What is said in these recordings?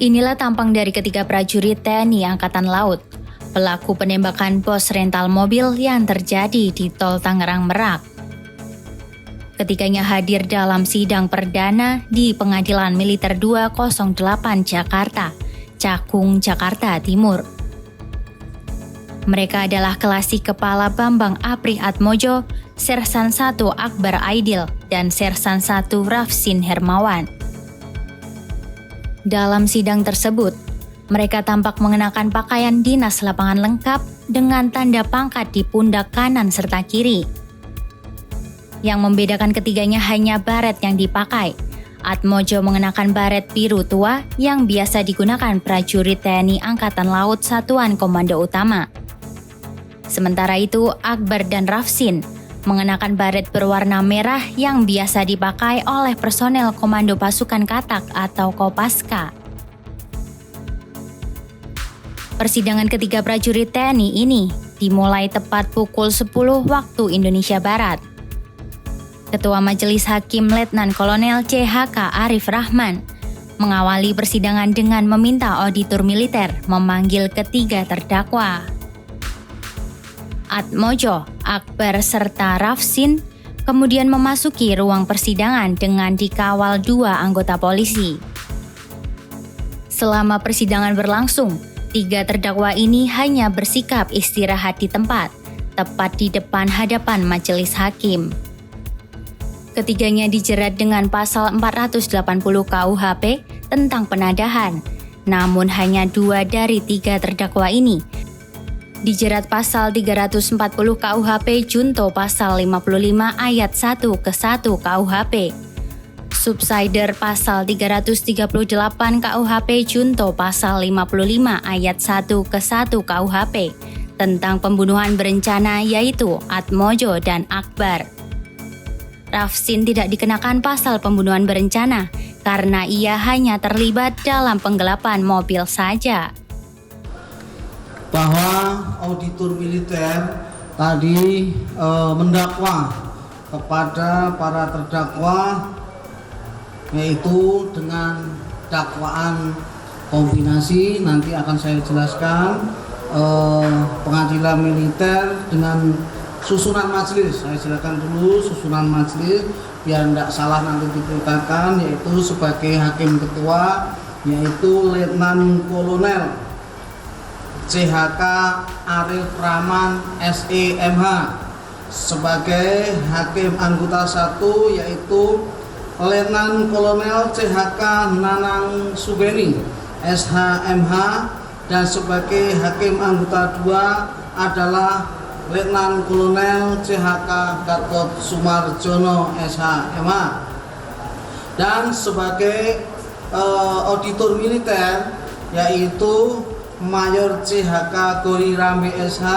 Inilah tampang dari ketiga prajurit TNI Angkatan Laut, pelaku penembakan bos rental mobil yang terjadi di Tol Tangerang Merak. Ketiganya hadir dalam sidang perdana di Pengadilan Militer 208 Jakarta, Cakung, Jakarta Timur. Mereka adalah Klasik Kepala Bambang Apri Atmojo, Sersan 1 Akbar Aidil, dan Sersan 1 Rafsin Hermawan. Dalam sidang tersebut, mereka tampak mengenakan pakaian dinas lapangan lengkap dengan tanda pangkat di pundak kanan serta kiri. Yang membedakan ketiganya hanya baret yang dipakai. Atmojo mengenakan baret biru tua yang biasa digunakan prajurit TNI Angkatan Laut Satuan Komando Utama. Sementara itu, Akbar dan Rafsin mengenakan baret berwarna merah yang biasa dipakai oleh personel Komando Pasukan Katak atau Kopaska. Persidangan ketiga prajurit TNI ini dimulai tepat pukul 10 waktu Indonesia Barat. Ketua Majelis Hakim Letnan Kolonel CHK Arif Rahman mengawali persidangan dengan meminta auditor militer memanggil ketiga terdakwa. Atmojo, Akbar serta Rafsin kemudian memasuki ruang persidangan dengan dikawal 2 anggota polisi. Selama persidangan berlangsung, 3 terdakwa ini hanya bersikap istirahat di tempat, tepat di depan hadapan majelis hakim. Ketiganya dijerat dengan pasal 480 KUHP tentang penadahan, namun hanya 2 dari 3 terdakwa ini dijerat pasal 340 KUHP junto pasal 55 ayat 1 ke 1 KUHP. Subsider pasal 338 KUHP junto pasal 55 ayat 1 ke 1 KUHP tentang pembunuhan berencana yaitu Atmojo dan Akbar. Rafsin tidak dikenakan pasal pembunuhan berencana karena ia hanya terlibat dalam penggelapan mobil saja. Bahwa auditor militer tadi mendakwa kepada para terdakwa yaitu dengan dakwaan kombinasi, nanti akan saya jelaskan pengadilan militer dengan susunan majelis. Saya jelaskan dulu susunan majelis biar tidak salah nanti diberitakan, yaitu sebagai hakim ketua yaitu Letnan Kolonel CHK Arif Rahman SEMH. Sebagai hakim anggota 1 yaitu Letnan Kolonel CHK Nanang Sugeni SHMH, dan sebagai hakim anggota 2 adalah Letnan Kolonel CHK Gatot Sumarjono SHMH. Dan sebagai auditor militer yaitu Mayor CHK Gori Rambe SH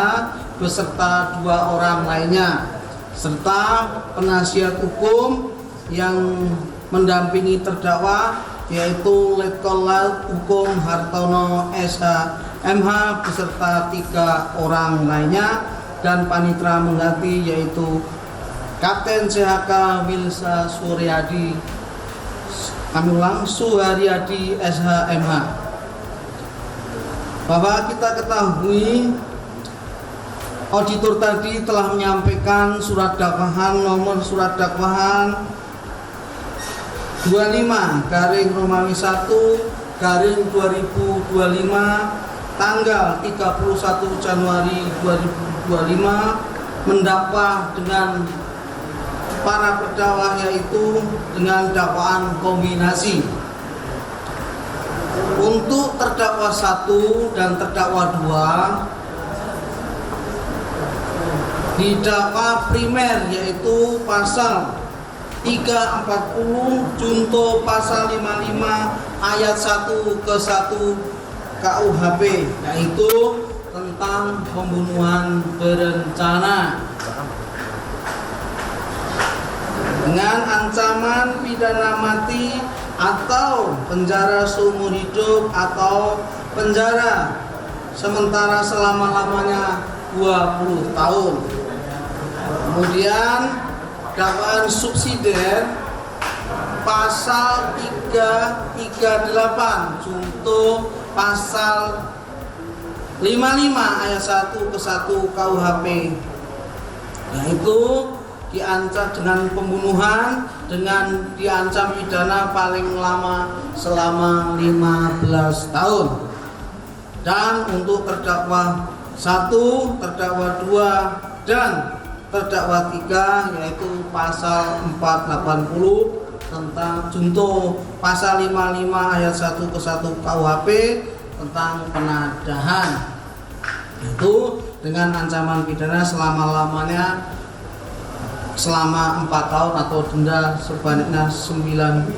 beserta 2 orang lainnya, serta penasihat hukum yang mendampingi terdakwa yaitu Letkol Laut Hukum Hartono SH MH beserta 3 orang lainnya, dan panitera mengganti yaitu Kapten CHK Wilsa Suharyadi SH MH. Bahwa kita ketahui auditor tadi telah menyampaikan surat dakwahan nomor surat dakwahan 25/Romawi 1/2025 tanggal 31 Januari 2025 mendakwa dengan para terdakwa yaitu dengan dakwaan kombinasi. Untuk terdakwa 1 dan terdakwa 2 didakwa primer yaitu pasal 340 junto pasal 55 ayat 1 ke 1 KUHP, yaitu tentang pembunuhan berencana dengan ancaman pidana mati atau penjara seumur hidup atau penjara sementara selama-lamanya 20 tahun. Kemudian dakwaan subsidiar pasal 338 junto pasal 55 ayat 1 ke 1 KUHP, yaitu diancam dengan pembunuhan dengan diancam pidana paling lama selama 15 tahun. Dan untuk terdakwa 1, terdakwa 2, dan terdakwa 3 yaitu pasal 480 tentang junto pasal 55 ayat 1 ke 1 KUHP tentang penadahan, itu dengan ancaman pidana selama-lamanya selama 4 tahun atau denda sebanyak Rp900.